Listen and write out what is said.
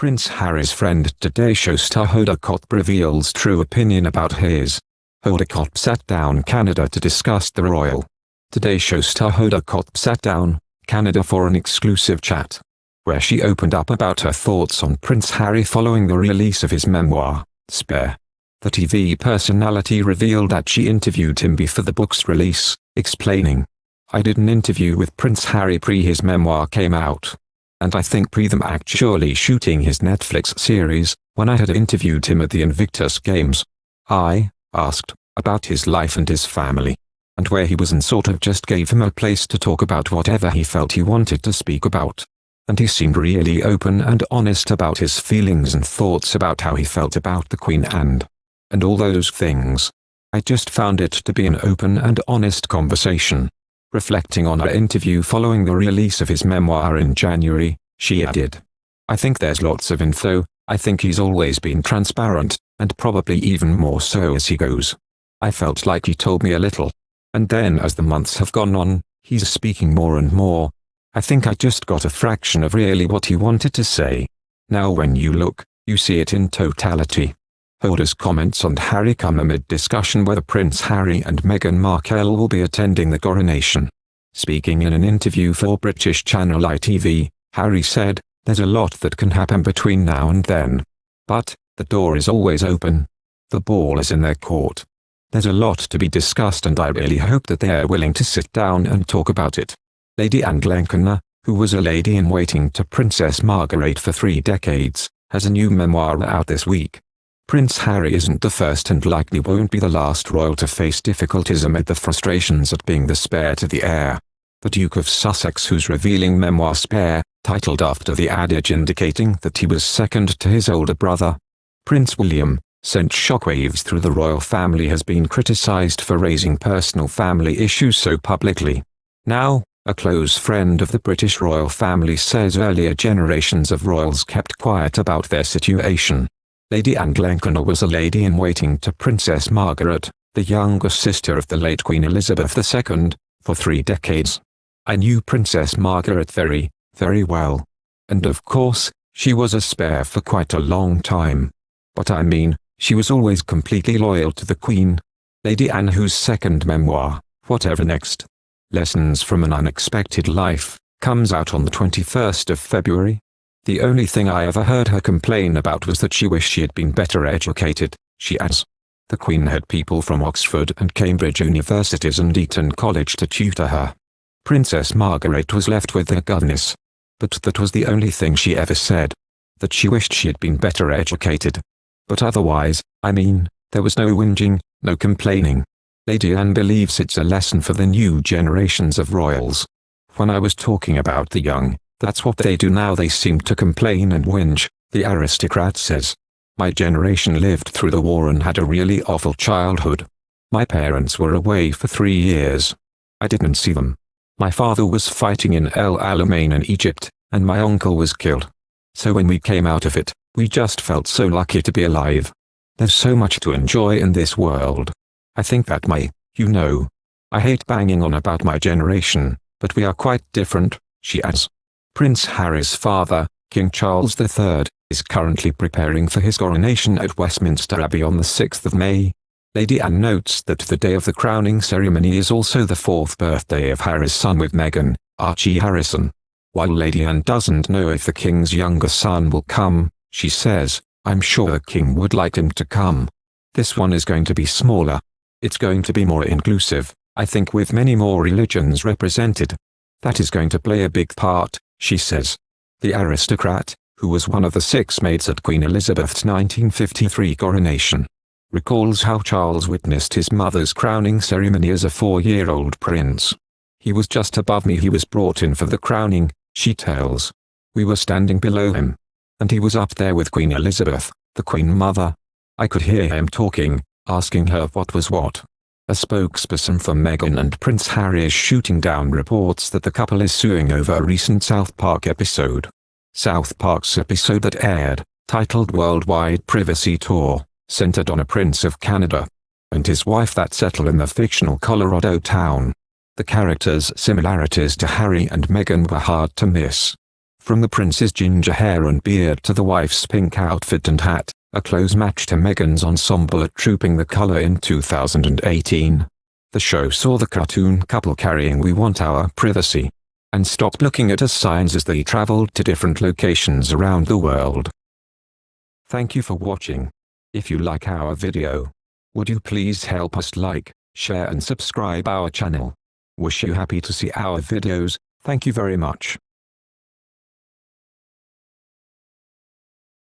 Prince Harry's friend Today Show star Hoda Kotb reveals true opinion about his. Hoda Kotb sat down Canada to discuss the royal. Today Show star Hoda Kotb sat down Canada for an exclusive chat, where she opened up about her thoughts on Prince Harry following the release of his memoir, Spare. The TV personality revealed that she interviewed him before the book's release, explaining, "I did an interview with Prince Harry pre his memoir came out. And I think pre them actually shooting his Netflix series, when I had interviewed him at the Invictus Games. I asked about his life and his family, and where he was, and sort of just gave him a place to talk about whatever he felt he wanted to speak about. And he seemed really open and honest about his feelings and thoughts about how he felt about the Queen and all those things. I just found it to be an open and honest conversation." Reflecting on her interview following the release of his memoir in January, she added, "I think there's lots of info. I think he's always been transparent, and probably even more so as he goes. I felt like he told me a little. And then as the months have gone on, he's speaking more and more. I think I just got a fraction of really what he wanted to say. Now when you look, you see it in totality." Hoda's comments on Harry come amid discussion whether Prince Harry and Meghan Markle will be attending the coronation. Speaking in an interview for British channel ITV, Harry said, "There's a lot that can happen between now and then. But, the door is always open. The ball is in their court. There's a lot to be discussed, and I really hope that they're willing to sit down and talk about it." Lady Anne Glenconner, who was a lady-in-waiting to Princess Margaret for 3 decades, has a new memoir out this week. Prince Harry isn't the first and likely won't be the last royal to face difficulties amid the frustrations at being the spare to the heir. The Duke of Sussex, whose revealing memoir Spare, titled after the adage indicating that he was second to his older brother, Prince William, sent shockwaves through the royal family, has been criticized for raising personal family issues so publicly. Now, a close friend of the British royal family says earlier generations of royals kept quiet about their situation. Lady Anne Glenconner was a lady-in-waiting to Princess Margaret, the younger sister of the late Queen Elizabeth II, for 3 decades. "I knew Princess Margaret very, very well. And of course, she was a spare for quite a long time. But I mean, she was always completely loyal to the Queen." Lady Anne, whose second memoir, Whatever Next? Lessons from an Unexpected Life, comes out on the 21st of February. "The only thing I ever heard her complain about was that she wished she had been better educated," she adds. The Queen had people from Oxford and Cambridge universities and Eton College to tutor her. Princess Margaret was left with their governess. But that was the only thing she ever said. That she wished she had been better educated. But otherwise, I mean, there was no whinging, no complaining. Lady Anne believes it's a lesson for the new generations of royals. "When I was talking about the young, that's what they do now. They seem to complain and whinge," the aristocrat says. "My generation lived through the war and had a really awful childhood. My parents were away for 3 years. I didn't see them. My father was fighting in El Alamein in Egypt, and my uncle was killed. So when we came out of it, we just felt so lucky to be alive. There's so much to enjoy in this world. I think that I hate banging on about my generation, but we are quite different," she adds. Prince Harry's father, King Charles III, is currently preparing for his coronation at Westminster Abbey on the 6th of May. Lady Anne notes that the day of the crowning ceremony is also the 4th birthday of Harry's son with Meghan, Archie Harrison. While Lady Anne doesn't know if the King's younger son will come, she says, "I'm sure the King would like him to come. This one is going to be smaller. It's going to be more inclusive, I think, with many more religions represented. That is going to play a big part," she says. The aristocrat, who was one of the 6 maids at Queen Elizabeth's 1953 coronation, recalls how Charles witnessed his mother's crowning ceremony as a 4-year-old prince. "He was just above me. He was brought in for the crowning," she tells. "We were standing below him. And he was up there with Queen Elizabeth, the Queen Mother. I could hear him talking, asking her what was what." A spokesperson for Meghan and Prince Harry is shooting down reports that the couple is suing over a recent South Park episode. South Park's episode that aired, titled Worldwide Privacy Tour, centered on a prince of Canada and his wife that settle in the fictional Colorado town. The characters' similarities to Harry and Meghan were hard to miss. From the prince's ginger hair and beard to the wife's pink outfit and hat, a close match to Meghan's ensemble at Trooping the Colour in 2018. The show saw the cartoon couple carrying "We Want Our Privacy" and stopped looking at us signs as they traveled to different locations around the world. Thank you for watching. If you like our video, would you please help us like, share and subscribe our channel. Wish you happy to see our videos. Thank you very much.